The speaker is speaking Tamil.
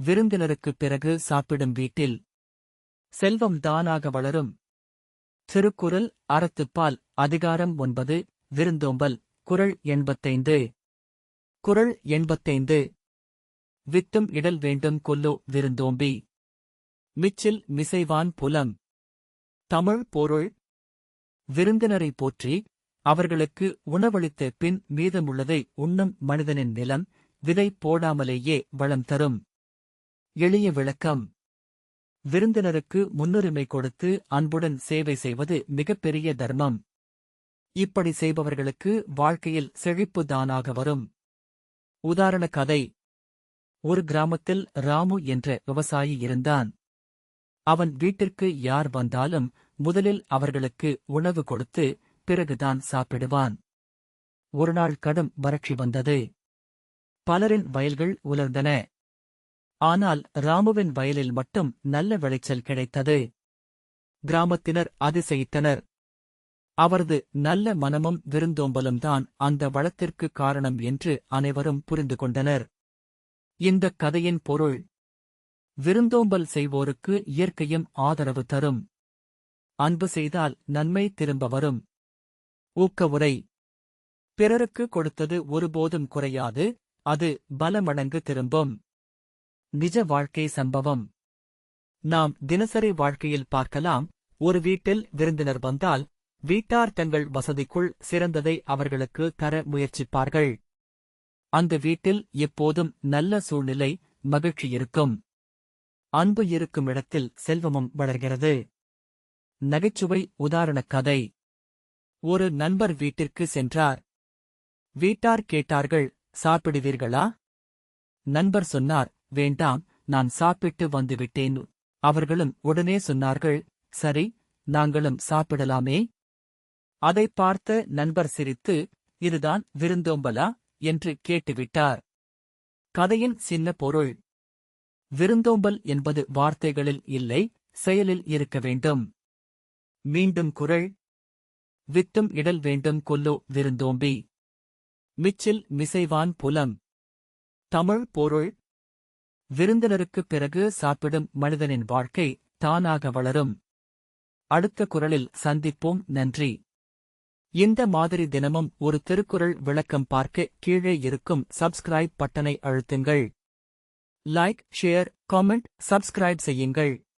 விருந்தினருக்குப் பிறகு சாப்பிடும் வீட்டில் செல்வம் தானாக வளரும். திருக்குறள் அறத்துப்பால் அதிகாரம் 9 விருந்தோம்பல். குறள் 85. குறள் 85. வித்தும் இடல் வேண்டும் கொல்லோ விருந்தோம்பி. மிச்சில் மிசைவான் புலம். தமிழ் பொருள்: விருந்தினரை போற்றி அவர்களுக்கு உணவளித்த பின் மீதமுள்ளதை உண்ணும் மனிதனின் நிலம் விதை போடாமலேயே வளம் தரும். எளிய விளக்கம்: விருந்தினருக்கு முன்னுரிமை கொடுத்து அன்புடன் சேவை செய்வது மிகப்பெரிய தர்மம். இப்படி செய்பவர்களுக்கு வாழ்க்கையில் செழிப்பு தானாக வரும். உதாரண கதை: ஒரு கிராமத்தில் ராமு என்ற விவசாயி இருந்தான். அவன் வீட்டிற்கு யார் வந்தாலும் முதலில் அவர்களுக்கு உணவு கொடுத்து பிறகுதான் சாப்பிடுவான். ஒருநாள் கடும் வறட்சி வந்தது. பலரின் வயல்கள் உலர்ந்தன. ஆனால் ராமுவின் வயலில் மட்டும் நல்ல விளைச்சல் கிடைத்தது. கிராமத்தினர் அதிசயித்தனர். அவரது நல்ல மனமும் விருந்தோம்பலும் தான் அந்த வளத்திற்கு காரணம் என்று அனைவரும் புரிந்து கொண்டனர். இந்தக் கதையின் பொருள்: விருந்தோம்பல் செய்வோருக்கு இயற்கையும் ஆதரவு தரும். அன்பு செய்தால் நன்மை திரும்ப வரும். ஊக்க உரை: பிறருக்கு கொடுத்தது ஒருபோதும் குறையாது, அது பல மடங்கு திரும்பும். நிஜ வாழ்க்கை சம்பவம்: நாம் தினசரி வாழ்க்கையில் பார்க்கலாம். ஒரு வீட்டில் விருந்தினர் வந்தால் வீட்டார் தங்கள் வசதிக்குள் சிறந்ததை அவர்களுக்கு தர முயற்சிப்பார்கள். அந்த வீட்டில் எப்போதும் நல்ல சூழ்நிலை, மகிழ்ச்சி இருக்கும். அன்பு இருக்கும் இடத்தில் செல்வமும் வளர்கிறது. நகைச்சுவை உதாரணக் கதை: ஒரு நண்பர் வீட்டிற்கு சென்றார். வீட்டார் கேட்டார்கள், சாப்பிடுவீர்களா? நண்பர் சொன்னார், வேண்டாம், நான் சாப்பிட்டு வந்துவிட்டேன். அவர்களும் உடனே சொன்னார்கள், சரி, நாங்களும் சாப்பிடலாமே. அதைப் பார்த்த நண்பர் சிரித்து, இதுதான் விருந்தோம்பலா என்று கேட்டுவிட்டார். கதையின் சின்ன பொருள்: விருந்தோம்பல் என்பது வார்த்தைகளில் இல்லை, செயலில் இருக்க வேண்டும். மீண்டும் குறள்: வித்தும் இடல் வேண்டும் கொல்லோ விருந்தோம்பி. மிச்சில் மிசைவான் புலம். தமிழ் பொருள்: விருந்தினருக்குப் பிறகு சாப்பிடும் மனிதனின் வாழ்க்கை தானாக வளரும். அடுத்த குறளில் சந்திப்போம். நன்றி. இந்த மாதிரி தினமும் ஒரு திருக்குறள் விளக்கம் பார்க்க கீழே இருக்கும் சப்ஸ்கிரைப் பட்டனை அழுத்துங்கள். லைக், ஷேர், காமெண்ட், சப்ஸ்கிரைப் செய்யுங்கள்.